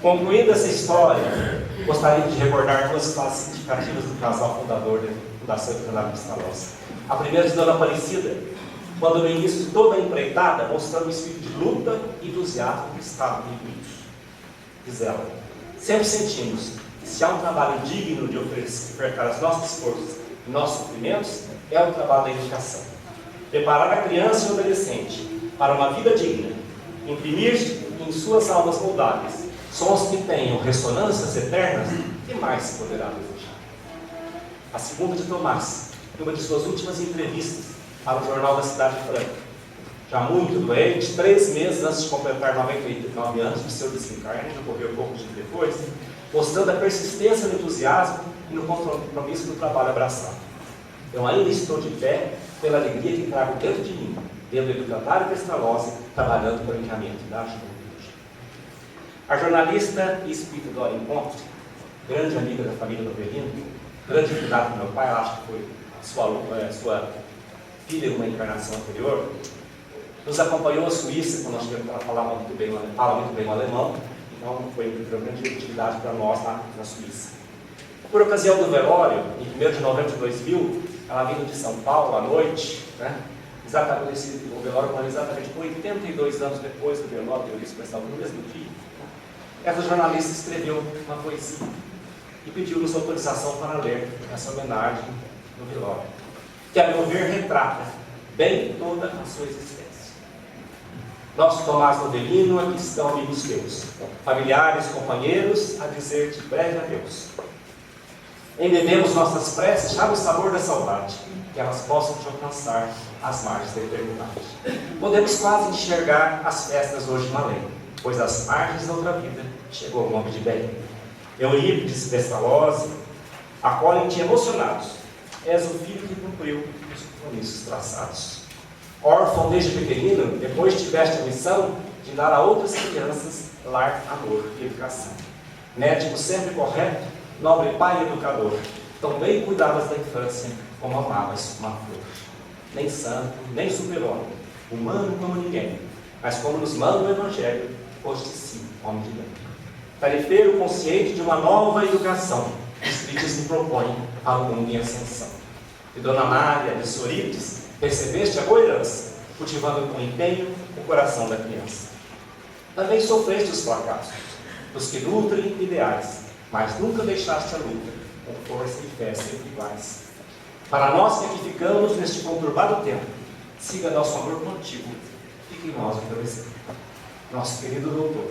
Concluindo essa história, gostaria de recordar duas classes significativas do casal fundador da Fundação Educandária Pestalozzi. A primeira de Dona Aparecida, quando no início de toda a empreitada, mostrando o espírito de luta e entusiasmo que estava incluído. Diz ela: sempre sentimos que se há um trabalho digno de ofertar as nossas forças e nossos sofrimentos, é o trabalho da educação. Preparar a criança e o adolescente para uma vida digna, imprimir em suas almas moldáveis sons que tenham ressonâncias eternas, que mais se poderá desejar? A segunda de Tomás, em uma de suas últimas entrevistas para o Jornal da Cidade Franca, já muito doente, 3 meses antes de completar 99 anos de seu desencarne, que ocorreu pouco tempo depois, mostrando a persistência no entusiasmo e no compromisso do trabalho abraçado. Eu ainda estou de pé pela alegria que trago dentro de mim, dentro do Educandário Pestalozzi, trabalhando por encaminhamento da juventude. A jornalista e espírita Dora Encontro, grande amiga da família do Avelino, grande cuidado do meu pai, acho que foi sua filha em uma encarnação anterior, nos acompanhou à Suíça, quando nós tivemos, ela fala muito bem o alemão, então foi uma grande utilidade para nós lá na Suíça. Por ocasião do velório, em 1º de novembro de 2000, ela vindo de São Paulo à noite, né? Exatamente, o velório foi exatamente 82 anos depois do velório, eu disse que no mesmo dia. Essa jornalista escreveu uma poesia e pediu-nos autorização para ler essa homenagem no velório, que, a meu ver, retrata bem toda a sua existência. Nosso Tomás Novelino, aqui estão amigos teus, familiares, companheiros, a dizer-te breve adeus. Embebemos nossas preces já no sabor da saudade, que elas possam te alcançar às margens da eternidade. Podemos quase enxergar as festas hoje em além, pois às margens da outra vida chegou o nome de bem. Eurípides, Pestalozzi, acolhem-te emocionados. És o filho que cumpriu os compromissos traçados. Órfão desde pequenino, depois tiveste a missão de dar a outras crianças lar, amor e educação. Médico sempre correto, nobre pai e educador, tão bem cuidavas da infância como amavas uma flor. Nem santo, nem super-homem, humano como ninguém, mas como nos manda o Evangelho, foste sim, homem de bem. Tarefeiro consciente de uma nova educação, Espíritos me propõe para o mundo em ascensão. E Dona Mária de Soríptes, percebeste a boa herança, cultivando com empenho o coração da criança. Também sofreste os fracassos, dos que nutrem ideais, mas nunca deixaste a luta, com força e fé sempre iguais. Para nós que aqui ficamos neste conturbado tempo, siga nosso amor contigo, fique em nós o teu exemplo. Nosso querido doutor,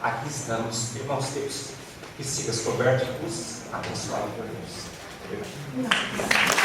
aqui estamos, irmãos teus, que sigas coberto de luz, abençoado por Deus. Obrigado.